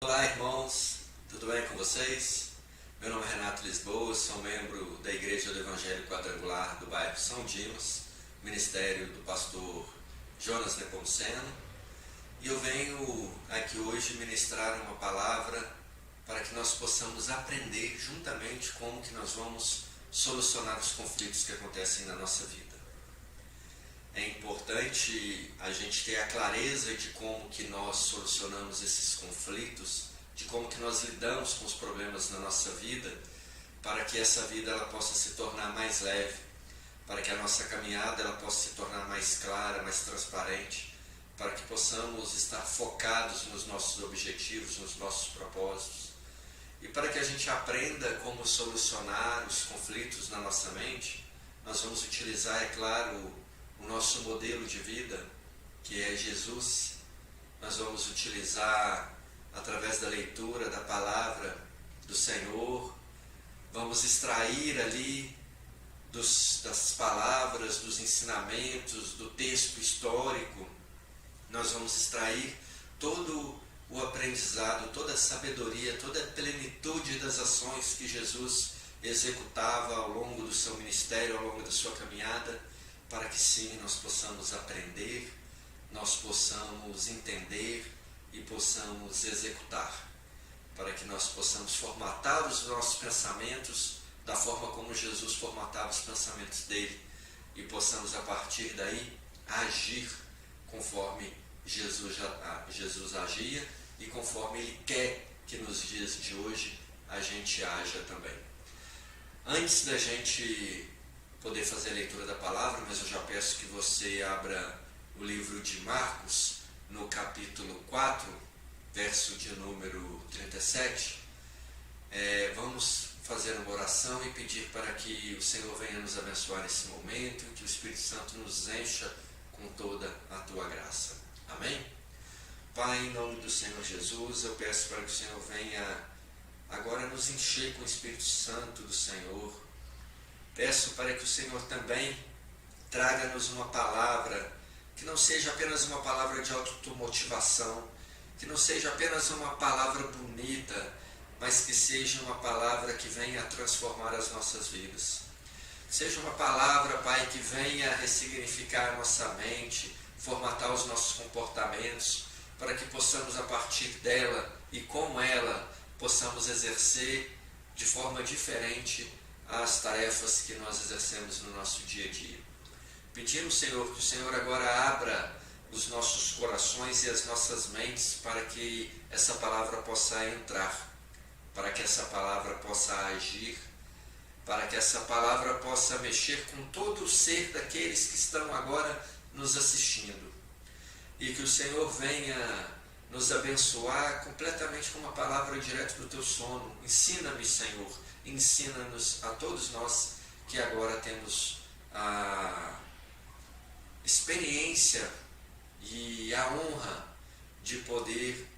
Olá, irmãos, tudo bem com vocês? Meu nome é Renato Lisboa, sou membro da Igreja do Evangelho Quadrangular do bairro São Dimas, ministério do pastor Jonas Nepomuceno, e eu venho aqui hoje ministrar uma palavra para que nós possamos aprender juntamente como que nós vamos solucionar os conflitos que acontecem na nossa vida. É importante a gente ter a clareza de como que nós solucionamos esses conflitos, de como que nós lidamos com os problemas na nossa vida, para que essa vida ela possa se tornar mais leve, para que a nossa caminhada ela possa se tornar mais clara, mais transparente, para que possamos estar focados nos nossos objetivos, nos nossos propósitos, e para que a gente aprenda como solucionar os conflitos na nossa mente. Nós vamos utilizar, é claro, o nosso modelo de vida, que é Jesus. Nós vamos utilizar, através da leitura da palavra do Senhor, vamos extrair ali das palavras, dos ensinamentos, do texto histórico, nós vamos extrair todo o aprendizado, toda a sabedoria, toda a plenitude das ações que Jesus executava ao longo do seu ministério, ao longo da sua caminhada, para que sim, nós possamos aprender, nós possamos entender e possamos executar, para que nós possamos formatar os nossos pensamentos da forma como Jesus formatava os pensamentos dele, e possamos a partir daí agir conforme Jesus agia e conforme ele quer que nos dias de hoje a gente haja também. Antes da gente poder fazer a leitura da palavra, mas eu já peço que você abra o livro de Marcos, no capítulo 4, verso de número 37. Vamos fazer uma oração e pedir para que o Senhor venha nos abençoar nesse momento, que o Espírito Santo nos encha com toda a tua graça. Amém? Pai, em nome do Senhor Jesus, eu peço para que o Senhor venha agora nos encher com o Espírito Santo do Senhor. Peço para que o Senhor também traga-nos uma palavra que não seja apenas uma palavra de automotivação, que não seja apenas uma palavra bonita, mas que seja uma palavra que venha a transformar as nossas vidas. Seja uma palavra, Pai, que venha a ressignificar a nossa mente, formatar os nossos comportamentos, para que possamos, a partir dela e com ela, possamos exercer de forma diferente as tarefas que nós exercemos no nosso dia a dia. Pedimos, Senhor, que o Senhor agora abra os nossos corações e as nossas mentes para que essa palavra possa entrar, para que essa palavra possa agir, para que essa palavra possa mexer com todo o ser daqueles que estão agora nos assistindo. E que o Senhor venha nos abençoar completamente com uma palavra direto do teu sono. Ensina-me, Senhor, ensina-nos a todos nós que agora temos a experiência e a honra de poder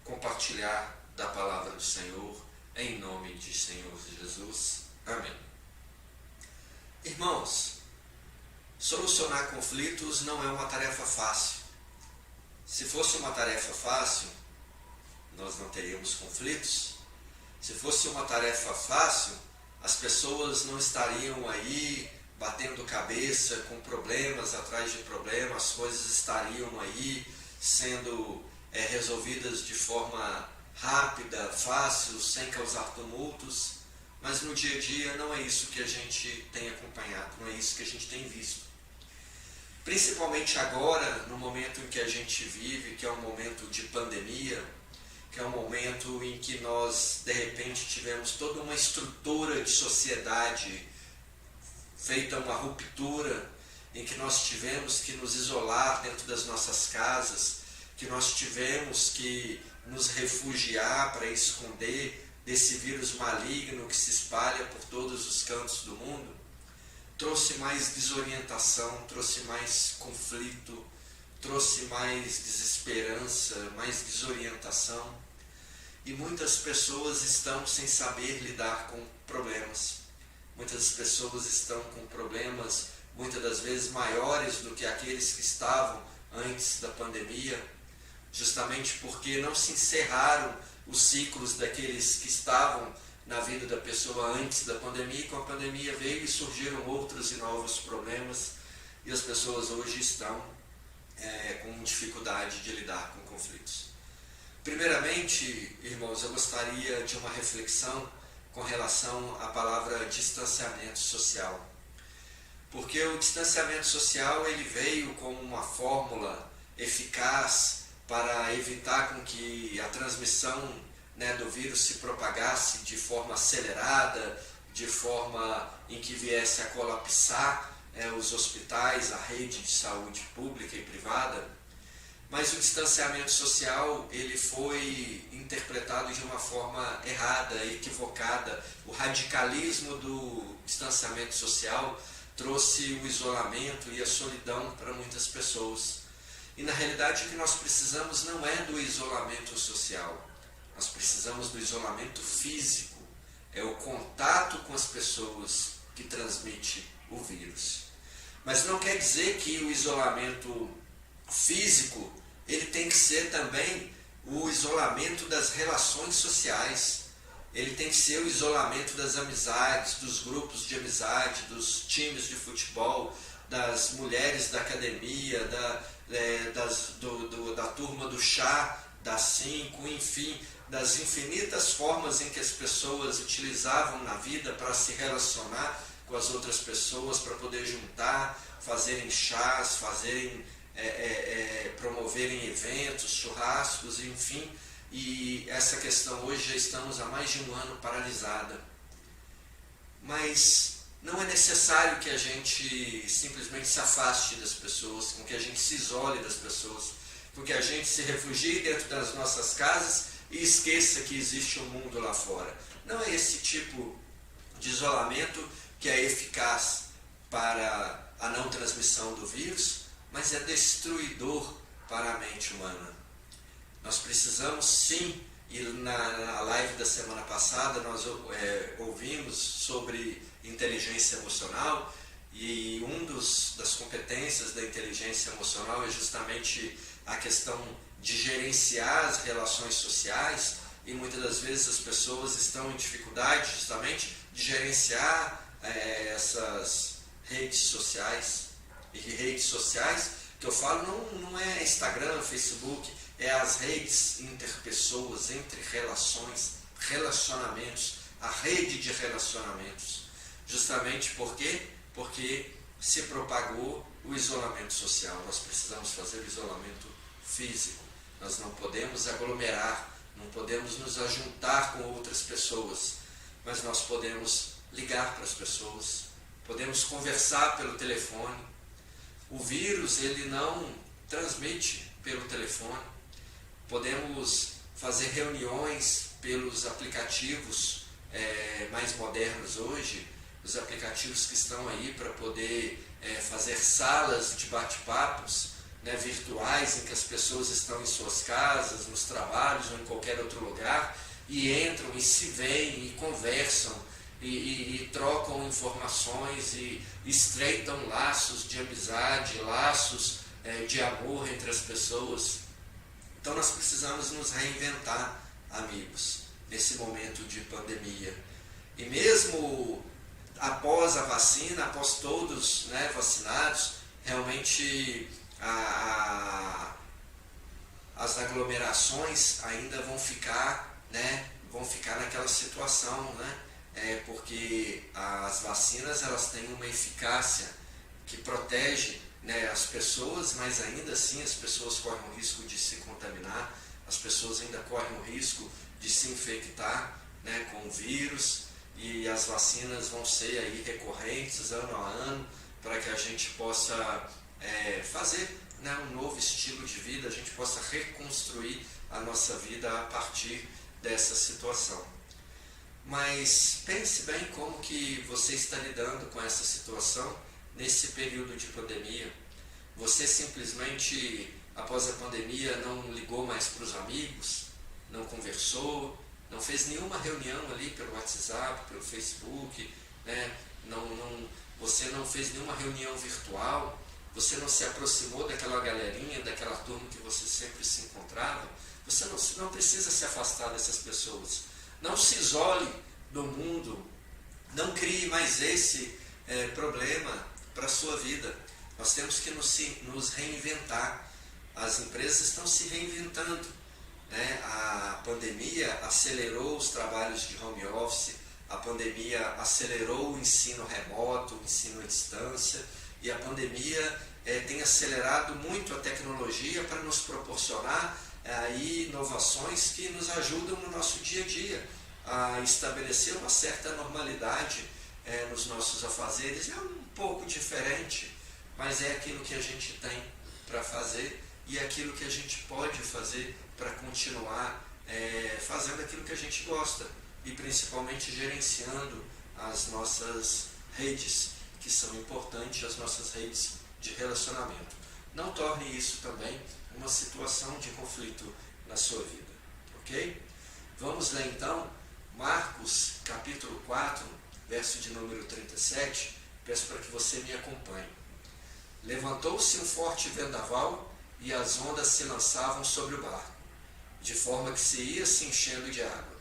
compartilhar da palavra do Senhor, em nome de Senhor Jesus. Amém. Irmãos, solucionar conflitos não é uma tarefa fácil. Se fosse uma tarefa fácil, nós não teríamos conflitos. Se fosse uma tarefa fácil, as pessoas não estariam aí batendo cabeça com problemas atrás de problemas, as coisas estariam aí sendo resolvidas de forma rápida, fácil, sem causar tumultos. Mas no dia a dia não é isso que a gente tem acompanhado, não é isso que a gente tem visto. Principalmente agora, no momento em que a gente vive, que é um momento de pandemia, que é um momento em que nós, de repente, tivemos toda uma estrutura de sociedade feita uma ruptura, em que nós tivemos que nos isolar dentro das nossas casas, que nós tivemos que nos refugiar para esconder desse vírus maligno que se espalha por todos os cantos do mundo, trouxe mais desorientação, trouxe mais conflito, trouxe mais desesperança, mais desorientação. E muitas pessoas estão sem saber lidar com problemas. Muitas pessoas estão com problemas, muitas das vezes maiores do que aqueles que estavam antes da pandemia, justamente porque não se encerraram os ciclos daqueles que estavam na vida da pessoa antes da pandemia, e com a pandemia veio e surgiram outros e novos problemas, e as pessoas hoje estão com dificuldade de lidar com conflitos. Primeiramente, irmãos, eu gostaria de uma reflexão com relação à palavra distanciamento social. Porque o distanciamento social ele veio como uma fórmula eficaz para evitar com que a transmissão do vírus se propagasse de forma acelerada, de forma em que viesse a colapsar os hospitais, a rede de saúde pública e privada. Mas o distanciamento social ele foi interpretado de uma forma errada, equivocada. O radicalismo do distanciamento social trouxe o isolamento e a solidão para muitas pessoas. E na realidade o que nós precisamos não é do isolamento social, nós precisamos do isolamento físico. É o contato com as pessoas que transmite o vírus. Mas não quer dizer que o isolamento físico ele tem que ser também o isolamento das relações sociais. Ele tem que ser o isolamento das amizades, dos grupos de amizade, dos times de futebol, das mulheres da academia, da turma do chá, das 5, enfim, das infinitas formas em que as pessoas utilizavam na vida para se relacionar com as outras pessoas, para poder juntar, fazerem chás, promoverem eventos, churrascos, enfim. E essa questão hoje já estamos há mais de um ano paralisada. Mas não é necessário que a gente simplesmente se afaste das pessoas, com que a gente se isole das pessoas, porque a gente se refugie dentro das nossas casas e esqueça que existe um mundo lá fora. Não é esse tipo de isolamento que é eficaz para a não transmissão do vírus, mas é destruidor para a mente humana. Nós precisamos sim, e na live da semana passada nós ouvimos sobre inteligência emocional, e das competências da inteligência emocional é justamente a questão de gerenciar as relações sociais, e muitas das vezes as pessoas estão em dificuldade justamente de gerenciar essas redes sociais. E redes sociais que eu falo não é Instagram, Facebook, é as redes interpessoas, entre relações, relacionamentos, a rede de relacionamentos. Justamente por quê? Porque se propagou o isolamento social. Nós precisamos fazer o isolamento físico. Nós não podemos aglomerar, não podemos nos ajuntar com outras pessoas, mas nós podemos ligar para as pessoas, podemos conversar pelo telefone. O vírus ele não transmite pelo telefone. Podemos fazer reuniões pelos aplicativos mais modernos hoje, os aplicativos que estão aí para poder fazer salas de bate-papos virtuais, em que as pessoas estão em suas casas, nos trabalhos ou em qualquer outro lugar, e entram e se veem e conversam e trocam informações e estreitam laços de amizade, laços de amor entre as pessoas. Então nós precisamos nos reinventar, amigos, nesse momento de pandemia. E mesmo após a vacina, após todos vacinados, realmente as aglomerações ainda vão ficar naquela situação, porque as vacinas elas têm uma eficácia que protege as pessoas, mas ainda assim as pessoas correm o risco de se contaminar, as pessoas ainda correm o risco de se infectar com o vírus, e as vacinas vão ser aí recorrentes ano a ano, para que a gente possa fazer um novo estilo de vida, a gente possa reconstruir a nossa vida a partir dessa situação. Mas pense bem como que você está lidando com essa situação nesse período de pandemia. Você simplesmente, após a pandemia, não ligou mais para os amigos, não conversou, não fez nenhuma reunião ali pelo WhatsApp, pelo Facebook, você não fez nenhuma reunião virtual. você não se aproximou daquela galerinha, daquela turma que você sempre se encontrava, você não precisa se afastar dessas pessoas. Não se isole do mundo, não crie mais esse problema para a sua vida. Nós temos que nos reinventar. As empresas estão se reinventando, né? A pandemia acelerou os trabalhos de home office, a pandemia acelerou o ensino remoto, o ensino à distância, e a pandemia tem acelerado muito a tecnologia para nos proporcionar inovações que nos ajudam no nosso dia a dia a estabelecer uma certa normalidade nos nossos afazeres. É um pouco diferente, mas é aquilo que a gente tem para fazer e é aquilo que a gente pode fazer para continuar fazendo aquilo que a gente gosta e principalmente gerenciando as nossas redes, que são importantes, as nossas redes de relacionamento. Não torne isso também uma situação de conflito na sua vida, ok? Vamos ler então Marcos capítulo 4, verso de número 37, peço para que você me acompanhe. Levantou-se um forte vendaval e as ondas se lançavam sobre o barco, de forma que se ia se enchendo de água.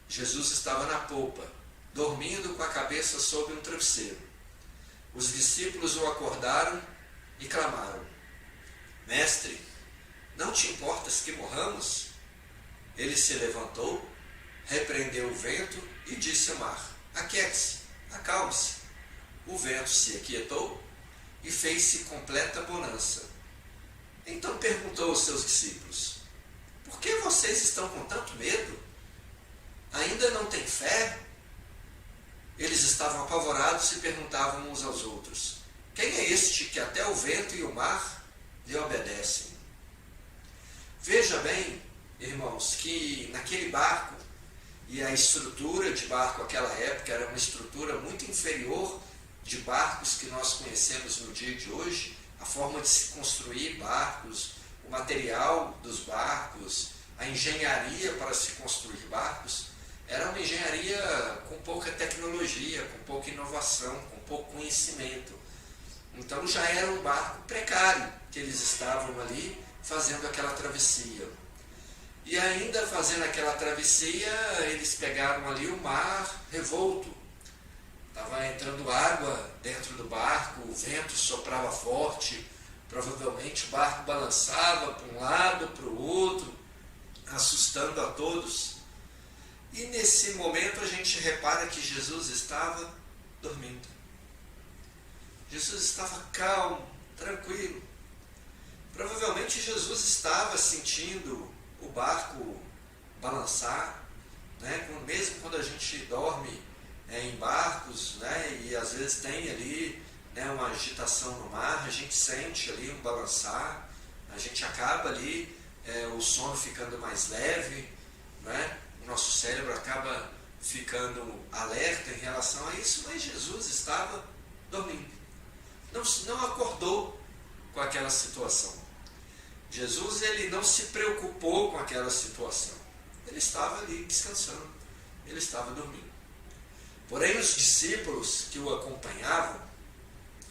Jesus estava na polpa, dormindo com a cabeça sobre um travesseiro. Os discípulos o acordaram e clamaram: Mestre, não te importas que morramos? Ele se levantou, repreendeu o vento e disse ao mar: Aquiete-se, acalme-se. O vento se aquietou e fez-se completa bonança. Então perguntou aos seus discípulos: Por que vocês estão com tanto medo? Ainda não têm fé? Eles estavam apavorados e perguntavam uns aos outros: Quem é este que até o vento e o mar lhe obedecem? Veja bem, irmãos, que naquele barco, e a estrutura de barco naquela época era uma estrutura muito inferior de barcos que nós conhecemos no dia de hoje, a forma de se construir barcos, o material dos barcos, a engenharia para se construir barcos, era uma engenharia com pouca tecnologia, com pouca inovação, com pouco conhecimento. Então já era um barco precário que eles estavam ali fazendo aquela travessia. E ainda fazendo aquela travessia, eles pegaram ali o mar revolto. Estava entrando água dentro do barco, o vento soprava forte, provavelmente o barco balançava para um lado, para o outro, assustando a todos. E nesse momento a gente repara que Jesus estava dormindo. Jesus estava calmo, tranquilo. Provavelmente Jesus estava sentindo o barco balançar, né? Mesmo quando a gente dorme em barcos, né? E às vezes tem ali, né, uma agitação no mar, a gente sente ali um balançar, a gente acaba ali o sono ficando mais leve, né? O nosso cérebro acaba ficando alerta em relação a isso, mas Jesus estava dormindo. Não acordou com aquela situação. Jesus, ele não se preocupou com aquela situação. Ele estava ali descansando, ele estava dormindo. Porém, os discípulos que o acompanhavam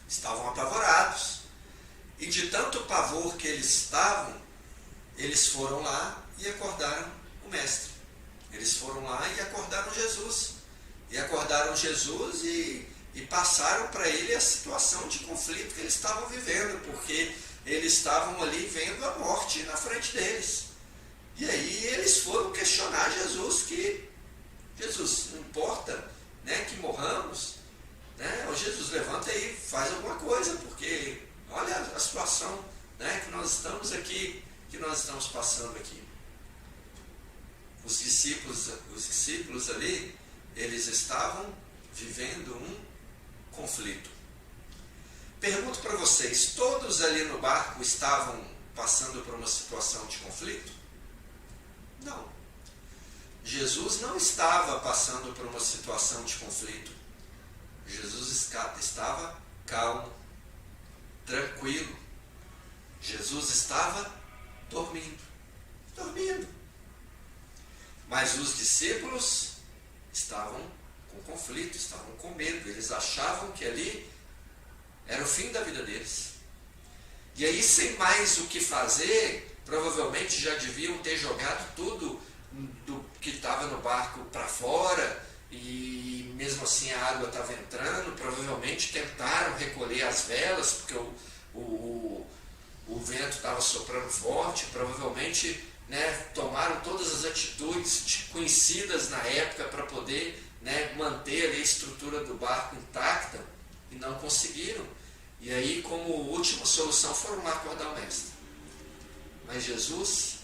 estavam apavorados. E de tanto pavor que eles estavam, eles foram lá e acordaram o mestre. Eles foram lá e acordaram Jesus. E acordaram Jesus e passaram para ele a situação de conflito que eles estavam vivendo, porque eles estavam ali vendo a morte na frente deles. E aí eles foram questionar Jesus, que Jesus, não importa, né, que morramos, né? Ô Jesus, levanta aí, faz alguma coisa, porque olha a situação, né, que nós estamos aqui, que nós estamos passando aqui. Os discípulos ali, eles estavam vivendo um conflito. Pergunto para vocês, todos ali no barco estavam passando por uma situação de conflito? Não. Jesus não estava passando por uma situação de conflito. Jesus estava calmo, tranquilo. Jesus estava dormindo. Mas os discípulos estavam com conflito, estavam com medo. Eles achavam que ali era o fim da vida deles. E aí, sem mais o que fazer, provavelmente já deviam ter jogado tudo do que estava no barco para fora, e mesmo assim a água estava entrando. Provavelmente tentaram recolher as velas, porque o vento estava soprando forte. Provavelmente, né, tomaram todas as atitudes conhecidas na época para poder, né, manter ali a estrutura do barco intacta, e não conseguiram. E aí, como última solução, foram lá acordar o mestre. Mas Jesus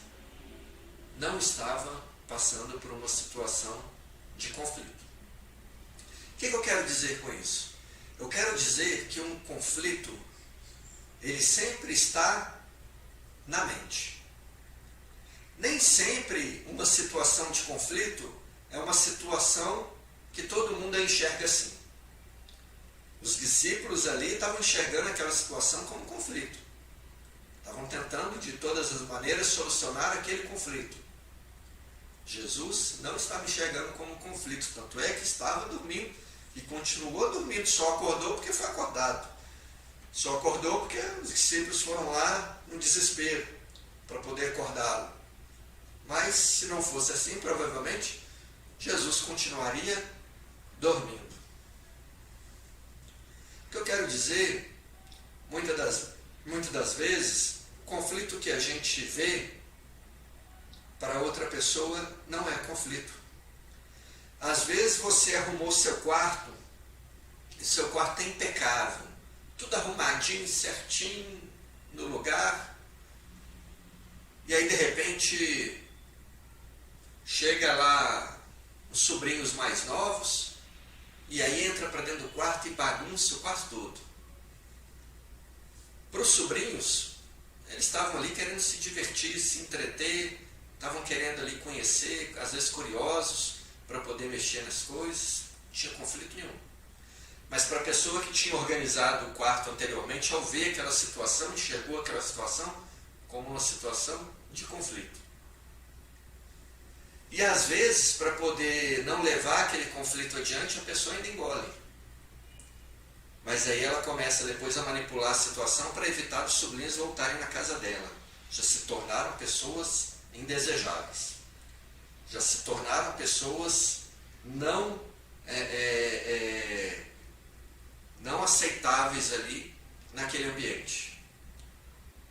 não estava passando por uma situação de conflito. O que eu quero dizer com isso? Eu quero dizer que um conflito, ele sempre está na mente. Nem sempre uma situação de conflito é uma situação que todo mundo a enxerga assim. Os discípulos ali estavam enxergando aquela situação como conflito. Estavam tentando de todas as maneiras solucionar aquele conflito. Jesus não estava enxergando como conflito, tanto é que estava dormindo e continuou dormindo, só acordou porque foi acordado. Só acordou porque os discípulos foram lá no desespero para poder acordá-lo. Mas se não fosse assim, provavelmente Jesus continuaria dormindo. O que eu quero dizer, muitas das vezes, o conflito que a gente vê para outra pessoa não é conflito. Às vezes você arrumou seu quarto, e seu quarto é impecável, tudo arrumadinho, certinho, no lugar, e aí de repente chega lá os sobrinhos mais novos, e aí entra para dentro do quarto e bagunça o quarto todo. Para os sobrinhos, eles estavam ali querendo se divertir, se entreter, estavam querendo ali conhecer, às vezes curiosos, para poder mexer nas coisas, não tinha conflito nenhum. Mas para a pessoa que tinha organizado o quarto anteriormente, ao ver aquela situação, enxergou aquela situação como uma situação de conflito. E às vezes, para poder não levar aquele conflito adiante, a pessoa ainda engole. Mas aí ela começa depois a manipular a situação para evitar os sobrinhos voltarem na casa dela. Já se tornaram pessoas indesejáveis. Já se tornaram pessoas não aceitáveis ali naquele ambiente.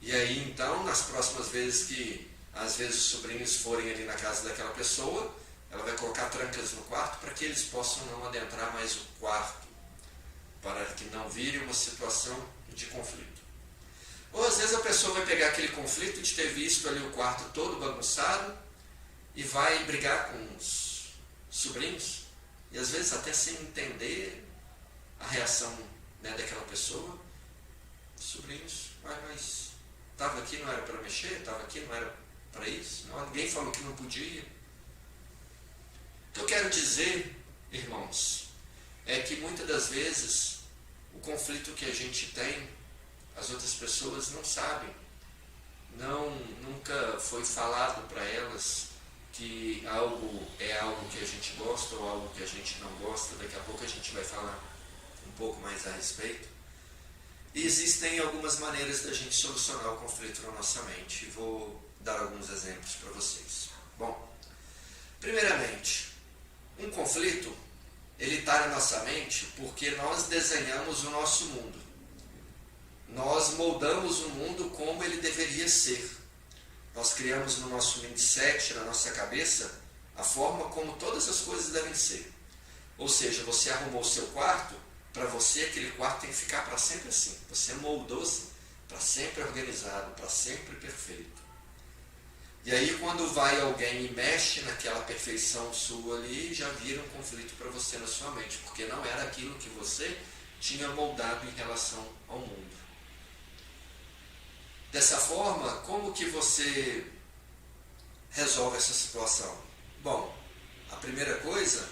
E aí então, nas próximas vezes que às vezes os sobrinhos forem ali na casa daquela pessoa, ela vai colocar trancas no quarto para que eles possam não adentrar mais o quarto, para que não vire uma situação de conflito. Ou às vezes a pessoa vai pegar aquele conflito de ter visto ali o quarto todo bagunçado e vai brigar com os sobrinhos, e às vezes até sem entender a reação, né, daquela pessoa. Os sobrinhos, mas estava aqui, não era para mexer, estava aqui, não era para isso, não, ninguém falou que não podia. O que eu quero dizer, irmãos, é que muitas das vezes o conflito que a gente tem, as outras pessoas não sabem, nunca foi falado para elas que algo é algo que a gente gosta ou algo que a gente não gosta. Daqui a pouco a gente vai falar um pouco mais a respeito. E existem algumas maneiras da gente solucionar o conflito na nossa mente. Vou dar alguns exemplos para vocês. Bom, primeiramente, um conflito, ele está na nossa mente porque nós desenhamos o nosso mundo. Nós moldamos o mundo como ele deveria ser. Nós criamos no nosso mindset, na nossa cabeça, a forma como todas as coisas devem ser. Ou seja, você arrumou o seu quarto, para você aquele quarto tem que ficar para sempre assim. Você moldou-se para sempre organizado, para sempre perfeito. E aí quando vai alguém e mexe naquela perfeição sua ali, já vira um conflito para você na sua mente, porque não era aquilo que você tinha moldado em relação ao mundo. Dessa forma, como que você resolve essa situação? Bom, a primeira coisa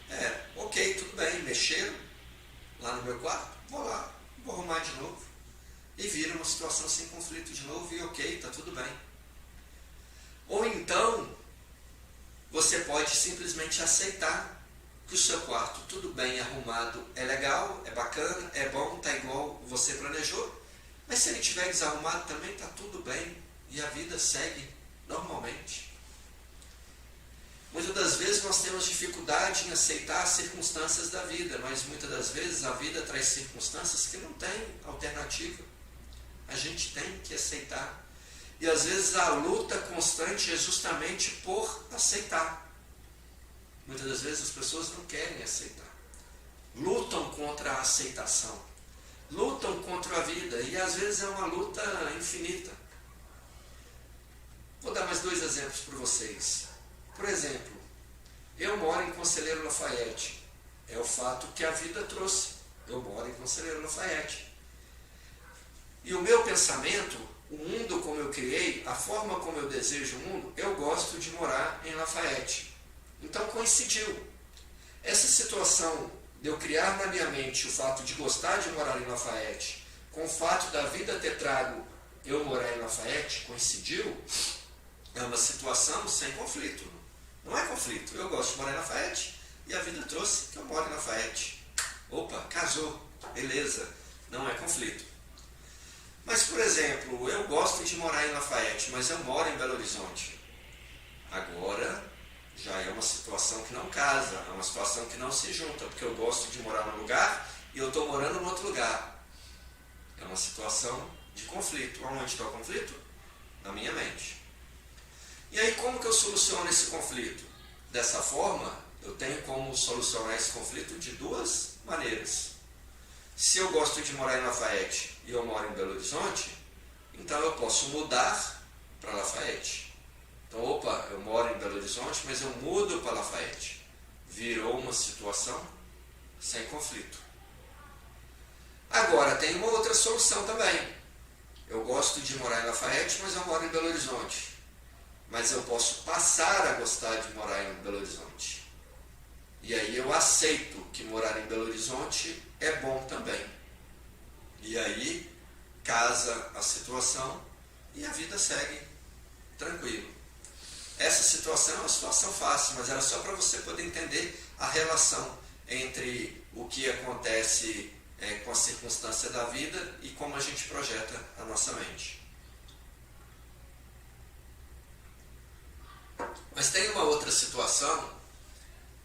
é, ok, tudo bem, mexeram lá no meu quarto, vou lá, vou arrumar de novo. E vira uma situação sem conflito de novo e ok, está tudo bem. Ou então, você pode simplesmente aceitar que o seu quarto, tudo bem arrumado, é legal, é bacana, é bom, está igual você planejou, Mas se ele estiver desarrumado também está tudo bem e a vida segue normalmente. Muitas das vezes nós temos dificuldade em aceitar as circunstâncias da vida, mas muitas das vezes a vida traz circunstâncias que não tem alternativa. A gente tem que aceitar. E às vezes a luta constante é justamente por aceitar. Muitas das vezes as pessoas não querem aceitar. Lutam contra a aceitação. Lutam contra a vida. E às vezes é uma luta infinita. Vou dar mais 2 exemplos para vocês. Por exemplo, eu moro em Conselheiro Lafayette. É o fato que a vida trouxe. Eu moro em Conselheiro Lafayette. E o meu pensamento, o mundo como eu criei, a forma como eu desejo o mundo, eu gosto de morar em Lafayette. Então coincidiu. Essa situação de eu criar na minha mente o fato de gostar de morar em Lafayette, com o fato da vida ter trago eu morar em Lafayette, coincidiu, é uma situação sem conflito. Não é conflito. Eu gosto de morar em Lafayette e a vida trouxe que eu moro em Lafayette. Opa, casou. Beleza. Não é conflito. Mas, por exemplo, eu gosto de morar em Lafayette, mas eu moro em Belo Horizonte. Agora, já é uma situação que não casa, é uma situação que não se junta, porque eu gosto de morar num lugar e eu estou morando em outro lugar. É uma situação de conflito. Onde está o conflito? Na minha mente. E aí, como que eu soluciono esse conflito? Dessa forma, eu tenho como solucionar esse conflito de 2 maneiras. Se eu gosto de morar em Lafayette e eu moro em Belo Horizonte, então eu posso mudar para Lafayette. Então, opa, eu moro em Belo Horizonte, mas eu mudo para Lafayette. Virou uma situação sem conflito. Agora, tem uma outra solução também. Eu gosto de morar em Lafayette, mas eu moro em Belo Horizonte. Mas eu posso passar a gostar de morar em Belo Horizonte. E aí eu aceito que morar em Belo Horizonte é bom também. E aí casa a situação e a vida segue tranquilo. Essa situação é uma situação fácil, mas era só para você poder entender a relação entre o que acontece com a circunstância da vida e como a gente projeta a nossa mente. Mas tem uma outra situação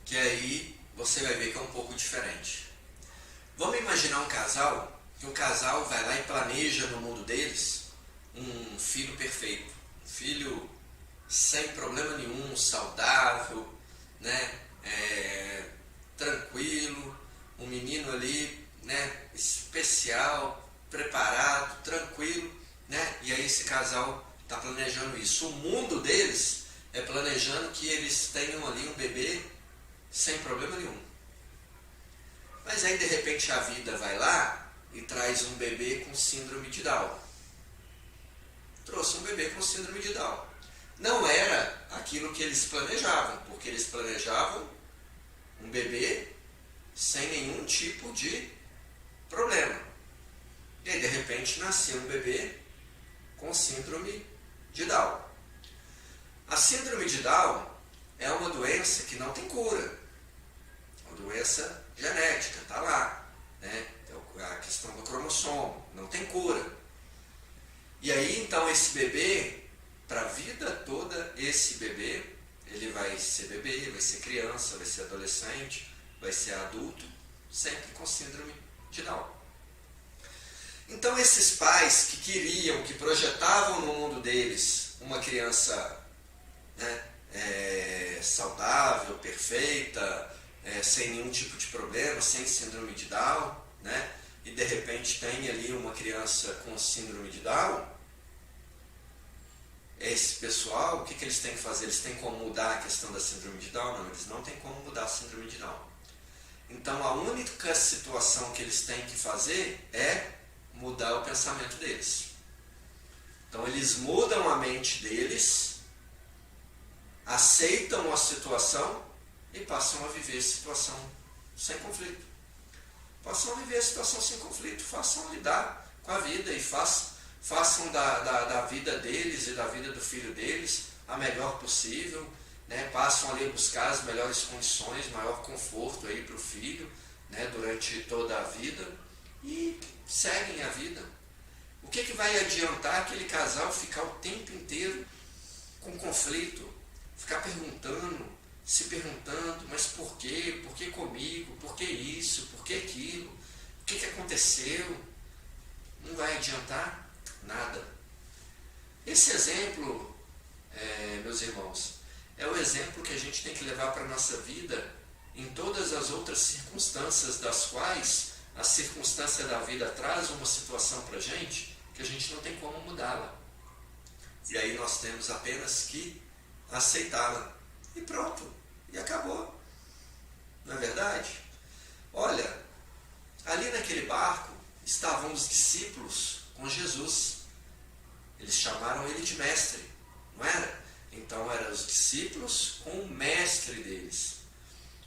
que aí você vai ver que é um pouco diferente. Vamos imaginar um casal, que o casal vai lá e planeja no mundo deles um filho perfeito, um filho sem problema nenhum, saudável, né? Tranquilo, um menino ali, né? Especial, preparado, tranquilo, né? E aí esse casal está planejando isso. O mundo deles é planejando que eles tenham ali um bebê sem problema nenhum. Mas aí de repente a vida vai lá e traz um bebê com síndrome de Down. Trouxe um bebê com síndrome de Down. Não era aquilo que eles planejavam, porque eles planejavam um bebê sem nenhum tipo de problema. E aí de repente nasceu um bebê com síndrome de Down. A síndrome de Down é uma doença que não tem cura. É uma doença genética, está lá. Né? É a questão do cromossomo, não tem cura. E aí então esse bebê, para a vida toda, esse bebê, ele vai ser bebê, vai ser criança, vai ser adolescente, vai ser adulto, sempre com síndrome de Down. Então esses pais que queriam, que projetavam no mundo deles uma criança, né, saudável, perfeita, sem nenhum tipo de problema, sem síndrome de Down, né, e de repente tem ali uma criança com síndrome de Down, esse pessoal, o que eles têm que fazer? Eles têm como mudar a questão da síndrome de Down? Não, eles não têm como mudar a síndrome de Down. Então a única situação que eles têm que fazer é mudar o pensamento deles. Então eles mudam a mente deles, aceitam a situação e passam a viver a situação sem conflito. Passam a viver a situação sem conflito, façam lidar com a vida e façam da vida deles e da vida do filho deles a melhor possível, né? Passam ali a buscar as melhores condições, maior conforto aí para o filho, né? Durante toda a vida e seguem a vida. O que vai adiantar aquele casal ficar o tempo inteiro com conflito? Ficar se perguntando, mas por quê? Por que comigo? Por que isso? Por que aquilo? O que aconteceu? Não vai adiantar nada. Esse exemplo, meus irmãos, é o exemplo que a gente tem que levar para a nossa vida em todas as outras circunstâncias das quais a circunstância da vida traz uma situação para a gente que a gente não tem como mudá-la. E aí nós temos apenas que aceitá-la. E pronto. E acabou. Não é verdade? Olha, ali naquele barco estavam os discípulos com Jesus. Eles chamaram ele de mestre, não era? Então eram os discípulos com o mestre deles.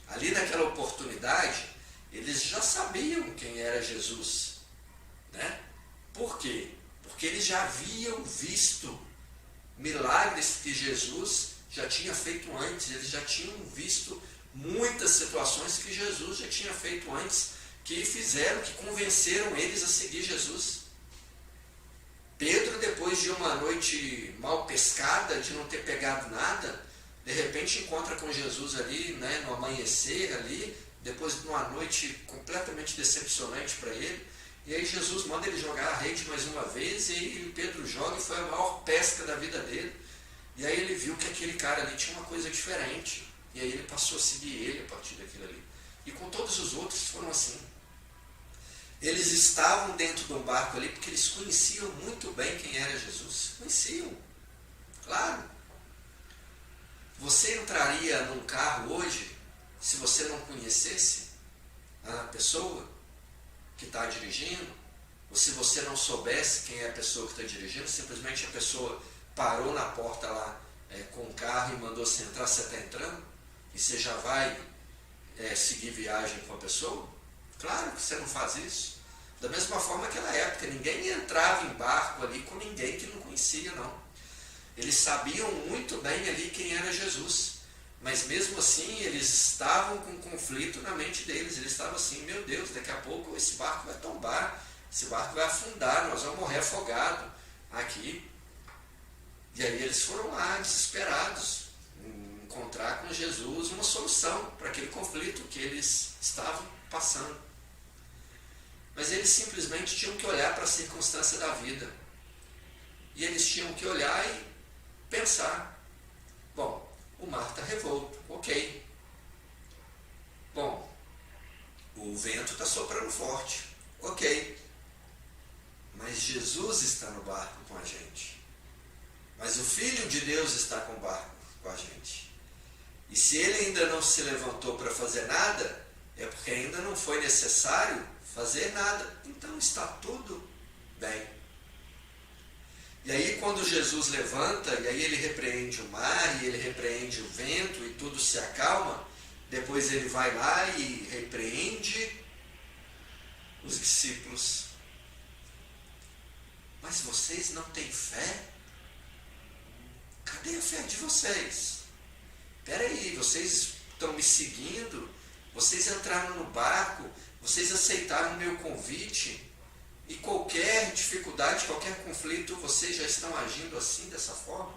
Ali naquela oportunidade, eles já sabiam quem era Jesus, né? Por quê? Porque eles já haviam visto milagres que Jesus já tinha feito antes, eles já tinham visto muitas situações que Jesus já tinha feito antes, que convenceram eles a seguir Jesus. Pedro, depois de uma noite mal pescada, de não ter pegado nada, de repente encontra com Jesus ali, né, no amanhecer ali, depois de uma noite completamente decepcionante para ele, e aí Jesus manda ele jogar a rede mais uma vez, e aí Pedro joga, e foi a maior pesca da vida dele. E aí ele viu que aquele cara ali tinha uma coisa diferente, e aí ele passou a seguir ele a partir daquilo ali. E com todos os outros foram assim. Eles estavam dentro de um barco ali porque eles conheciam muito bem quem era Jesus. Conheciam, claro. Você entraria num carro hoje se você não conhecesse a pessoa que está dirigindo? Ou se você não soubesse quem é a pessoa que está dirigindo, simplesmente a pessoa parou na porta lá com o carro e mandou você entrar, você está entrando? E você já vai seguir viagem com a pessoa? Claro que você não faz isso. Da mesma forma naquela época, ninguém entrava em barco ali com ninguém que não conhecia, não. Eles sabiam muito bem ali quem era Jesus. Mas mesmo assim, eles estavam com um conflito na mente deles. Eles estavam assim, meu Deus, daqui a pouco esse barco vai tombar, esse barco vai afundar, nós vamos morrer afogados aqui. E aí eles foram lá, desesperados, encontrar com Jesus uma solução para aquele conflito que eles estavam passando. Mas eles simplesmente tinham que olhar para a circunstância da vida. E eles tinham que olhar e pensar, bom, o mar está revolto, ok. Bom, o vento está soprando forte, ok. Mas Jesus está no barco com a gente. Mas o Filho de Deus está com o barco com a gente. E se ele ainda não se levantou para fazer nada, é porque ainda não foi necessário fazer nada. Então está tudo bem. E aí quando Jesus levanta, e aí ele repreende o mar, e ele repreende o vento, e tudo se acalma, depois ele vai lá e repreende os discípulos. Mas vocês não têm fé? Cadê a fé de vocês? Espera aí, vocês estão me seguindo? Vocês entraram no barco? Vocês aceitaram o meu convite? E qualquer dificuldade, qualquer conflito, vocês já estão agindo assim, dessa forma?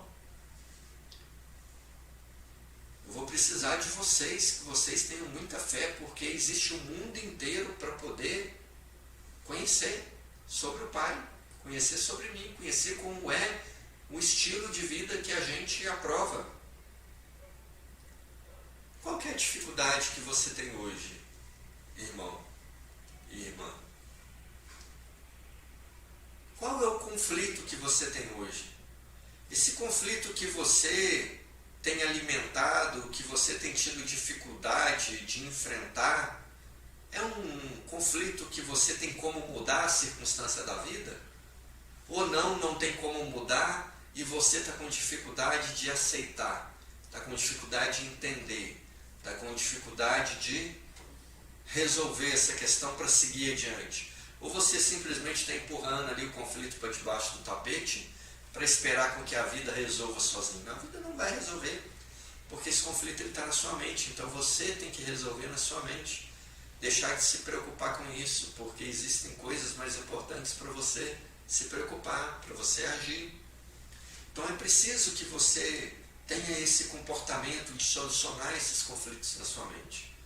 Eu vou precisar de vocês, que vocês tenham muita fé, porque existe um mundo inteiro para poder conhecer sobre o Pai, conhecer sobre mim, conhecer como é o estilo de vida que a gente aprova. Qual que é a dificuldade que você tem hoje, irmão e irmã? Qual é o conflito que você tem hoje? Esse conflito que você tem alimentado, que você tem tido dificuldade de enfrentar, é um conflito que você tem como mudar a circunstância da vida? Ou não tem como mudar e você está com dificuldade de aceitar, está com dificuldade de entender, está com dificuldade de resolver essa questão para seguir adiante? Ou você simplesmente está empurrando ali o conflito para debaixo do tapete para esperar com que a vida resolva sozinha? A vida não vai resolver, porque esse conflito está na sua mente. Então você tem que resolver na sua mente. Deixar de se preocupar com isso, porque existem coisas mais importantes para você se preocupar, para você agir. Então é preciso que você tenha esse comportamento de solucionar esses conflitos na sua mente.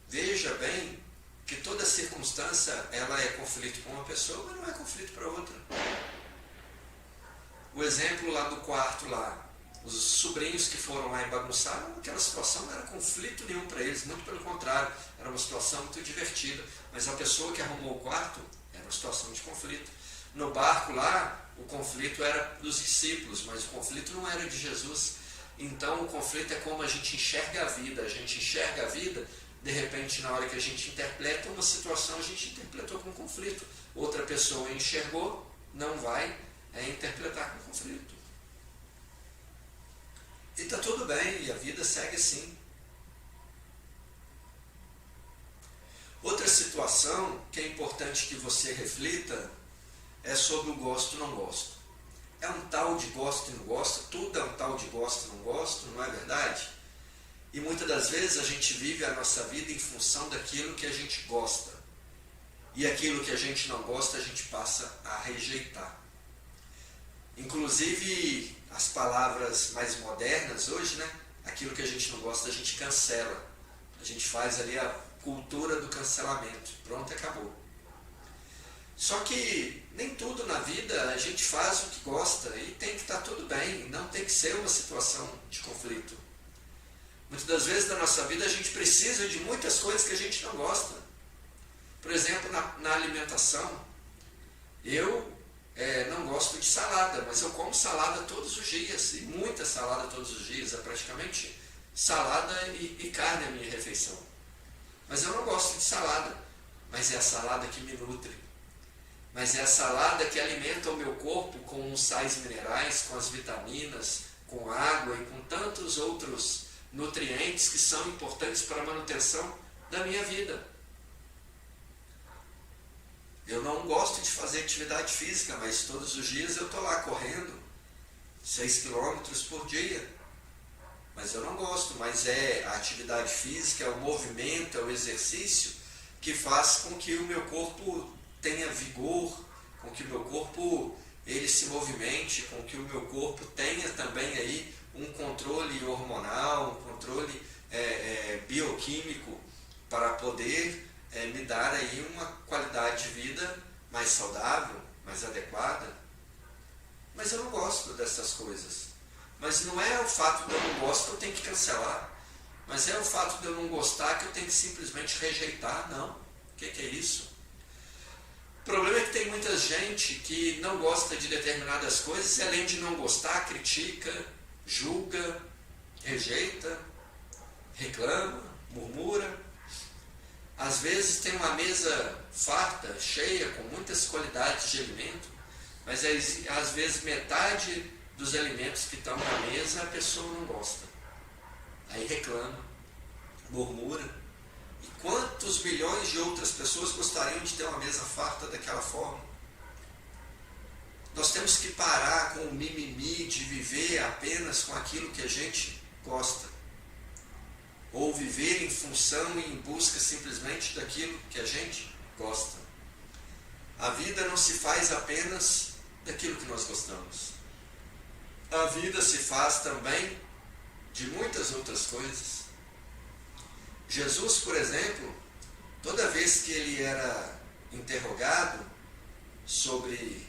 Veja bem que toda circunstância ela é conflito para uma pessoa, mas não é conflito para outra. O exemplo lá do quarto lá, os sobrinhos que foram lá e bagunçaram, aquela situação não era conflito nenhum para eles, muito pelo contrário, era uma situação muito divertida. Mas a pessoa que arrumou o quarto era uma situação de conflito. No barco lá, o conflito era dos discípulos, mas o conflito não era de Jesus. Então o conflito é como a gente enxerga a vida. A gente enxerga a vida, de repente na hora que a gente interpreta uma situação, a gente interpretou com conflito. Outra pessoa enxergou, não vai interpretar com conflito. E está tudo bem, e a vida segue assim. Outra situação que é importante que você reflita é sobre o gosto e não gosto. É um tal de gosto e não gosto, tudo é um tal de gosto e não gosto, não é verdade? E muitas das vezes a gente vive a nossa vida em função daquilo que a gente gosta. E aquilo que a gente não gosta, a gente passa a rejeitar. Inclusive, as palavras mais modernas hoje, né? Aquilo que a gente não gosta, a gente cancela. A gente faz ali a cultura do cancelamento. Pronto, acabou. Só que nem tudo na vida a gente faz o que gosta e tem que estar tudo bem, não tem que ser uma situação de conflito. Muitas das vezes na nossa vida a gente precisa de muitas coisas que a gente não gosta. Por exemplo, na alimentação, eu não gosto de salada, mas eu como salada todos os dias, e muita salada todos os dias, é praticamente salada e carne a minha refeição. Mas eu não gosto de salada, mas é a salada que me nutre. Mas é a salada que alimenta o meu corpo com os sais minerais, com as vitaminas, com água e com tantos outros nutrientes que são importantes para a manutenção da minha vida. Eu não gosto de fazer atividade física, mas todos os dias eu estou lá correndo 6 quilômetros por dia. Mas eu não gosto, mas é a atividade física, é o movimento, é o exercício que faz com que o meu corpo tenha vigor, com que o meu corpo ele se movimente, com que o meu corpo tenha também aí um controle hormonal, um controle bioquímico para poder me dar aí uma qualidade de vida mais saudável, mais adequada. Mas eu não gosto dessas coisas. Mas não é o fato de eu não gosto que eu tenho que cancelar. Mas é o fato de eu não gostar que eu tenho que simplesmente rejeitar. Não. O que é isso? O problema é que tem muita gente que não gosta de determinadas coisas e além de não gostar, critica, julga, rejeita, reclama, murmura. Às vezes tem uma mesa farta, cheia, com muitas qualidades de alimento, mas às vezes metade dos alimentos que estão na mesa a pessoa não gosta. Aí reclama, murmura. E quantos milhões de outras pessoas gostariam de ter uma mesa farta daquela forma? Nós temos que parar com o mimimi de viver apenas com aquilo que a gente gosta. Ou viver em função e em busca simplesmente daquilo que a gente gosta. A vida não se faz apenas daquilo que nós gostamos. A vida se faz também de muitas outras coisas. Jesus, por exemplo, toda vez que ele era interrogado sobre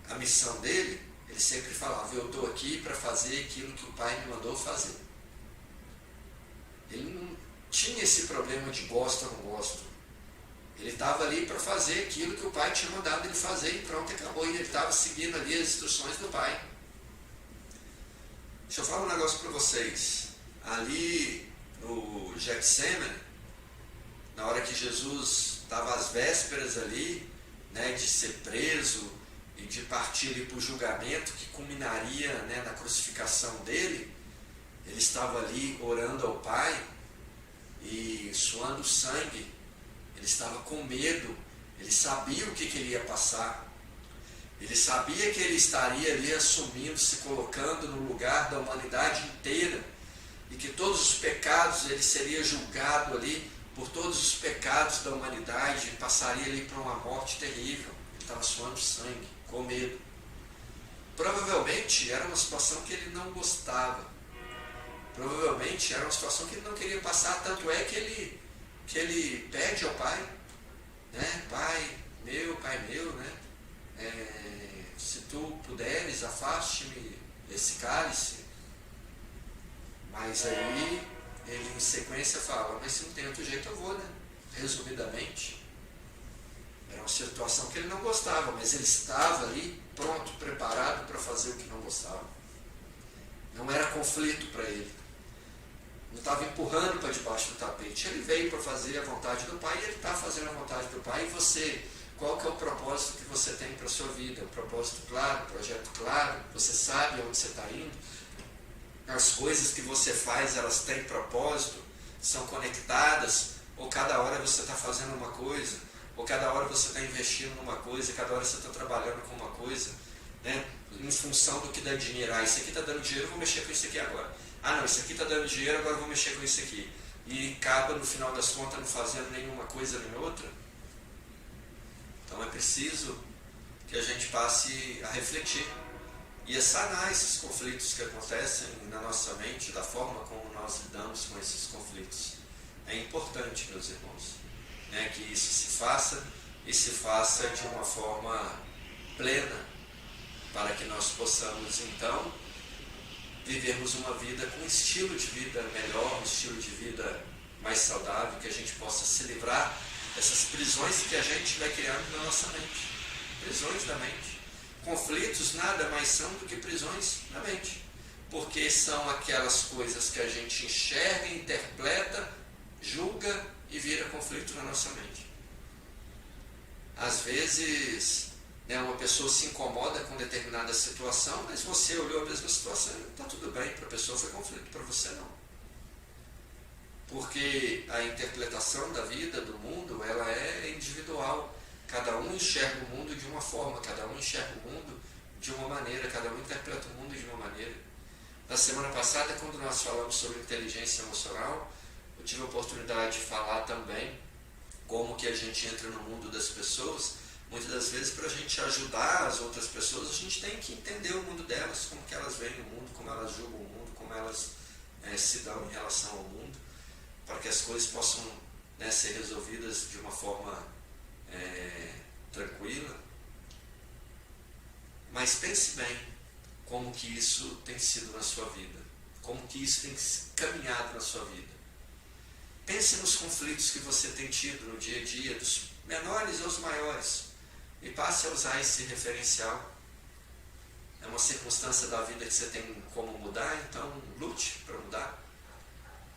a missão dele, ele sempre falava: eu estou aqui para fazer aquilo que o Pai me mandou fazer. Ele não tinha esse problema de gosto ou não gosto. Ele estava ali para fazer aquilo que o Pai tinha mandado ele fazer e pronto, acabou. E ele estava seguindo ali as instruções do Pai. Deixa eu falar um negócio para vocês. Ali no Getsemane, na hora que Jesus estava às vésperas ali, né, de ser preso e de partir ali para o julgamento que culminaria, né, na crucificação dele, ele estava ali orando ao Pai e suando sangue. Ele estava com medo, ele sabia o que ele ia passar. Ele sabia que ele estaria ali assumindo, se colocando no lugar da humanidade inteira e que todos os pecados, ele seria julgado ali por todos os pecados da humanidade e passaria ali para uma morte terrível. Ele estava suando sangue, com medo. Provavelmente era uma situação que ele não gostava. Provavelmente era uma situação que ele não queria passar, tanto é que ele pede ao pai, né? Pai meu, né? Se tu puderes, afaste-me esse cálice. Mas aí ele em sequência fala, mas se não tem outro jeito eu vou, né? Resumidamente, era uma situação que ele não gostava, mas ele estava ali pronto, preparado para fazer o que não gostava. Não era conflito para ele. Não estava empurrando para debaixo do tapete. Ele veio para fazer a vontade do Pai e ele está fazendo a vontade do Pai. E você, qual que é o propósito que você tem para a sua vida? Um propósito claro, um projeto claro, você sabe aonde você está indo. As coisas que você faz, elas têm propósito, são conectadas, ou cada hora você está fazendo uma coisa, ou cada hora você está investindo numa coisa, cada hora você está trabalhando com uma coisa, né? Em função do que dá dinheiro. Ah, isso aqui está dando dinheiro, eu vou mexer com isso aqui agora. Ah, não, isso aqui está dando dinheiro, agora eu vou mexer com isso aqui. E acaba, no final das contas, não fazendo nenhuma coisa nem outra. Então é preciso que a gente passe a refletir e a sanar esses conflitos que acontecem na nossa mente, da forma como nós lidamos com esses conflitos. É importante, meus irmãos, né, que isso se faça e se faça de uma forma plena, para que nós possamos, então, vivermos uma vida com um estilo de vida melhor, um estilo de vida mais saudável, que a gente possa se livrar dessas prisões que a gente vai criando na nossa mente. Prisões da mente. Conflitos nada mais são do que prisões da mente. Porque são aquelas coisas que a gente enxerga, interpreta, julga e vira conflito na nossa mente. Às vezes, né, uma pessoa se incomoda com determinada situação, mas você olhou a mesma situação e está tudo bem, para a pessoa foi conflito, para você não. Porque a interpretação da vida, do mundo, ela é individual. Cada um enxerga o mundo de uma forma, cada um enxerga o mundo de uma maneira, cada um interpreta o mundo de uma maneira. Na semana passada, quando nós falamos sobre inteligência emocional, eu tive a oportunidade de falar também como que a gente entra no mundo das pessoas. Muitas das vezes, para a gente ajudar as outras pessoas, a gente tem que entender o mundo delas, como que elas veem o mundo, como elas julgam o mundo, como elas se dão em relação ao mundo, para que as coisas possam, né, ser resolvidas de uma forma tranquila. Mas pense bem como que isso tem sido na sua vida, como que isso tem caminhado na sua vida. Pense nos conflitos que você tem tido no dia a dia, dos menores aos maiores, e passe a usar esse referencial. É uma circunstância da vida que você tem como mudar, então lute para mudar.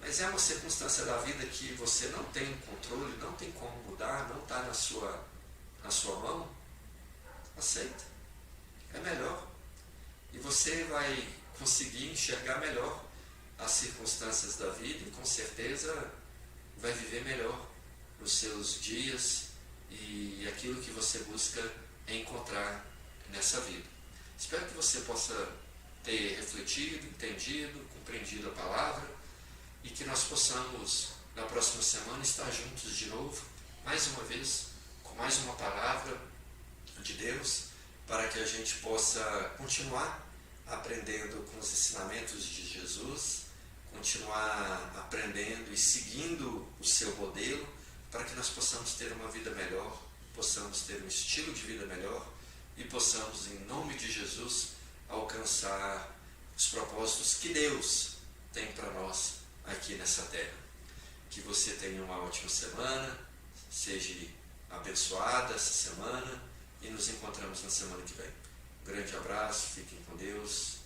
Mas é uma circunstância da vida que você não tem controle, não tem como mudar, não está na sua mão. Aceita. É melhor. E você vai conseguir enxergar melhor as circunstâncias da vida e com certeza vai viver melhor os seus dias e aquilo que você busca encontrar nessa vida. Espero que você possa ter refletido, entendido, compreendido a palavra e que nós possamos, na próxima semana, estar juntos de novo, mais uma vez, com mais uma palavra de Deus, para que a gente possa continuar aprendendo com os ensinamentos de Jesus, continuar aprendendo e seguindo o seu modelo, para que nós possamos ter uma vida melhor, possamos ter um estilo de vida melhor e possamos, em nome de Jesus, alcançar os propósitos que Deus tem para nós aqui nessa terra. Que você tenha uma ótima semana, seja abençoada essa semana e nos encontramos na semana que vem. Um grande abraço, fiquem com Deus.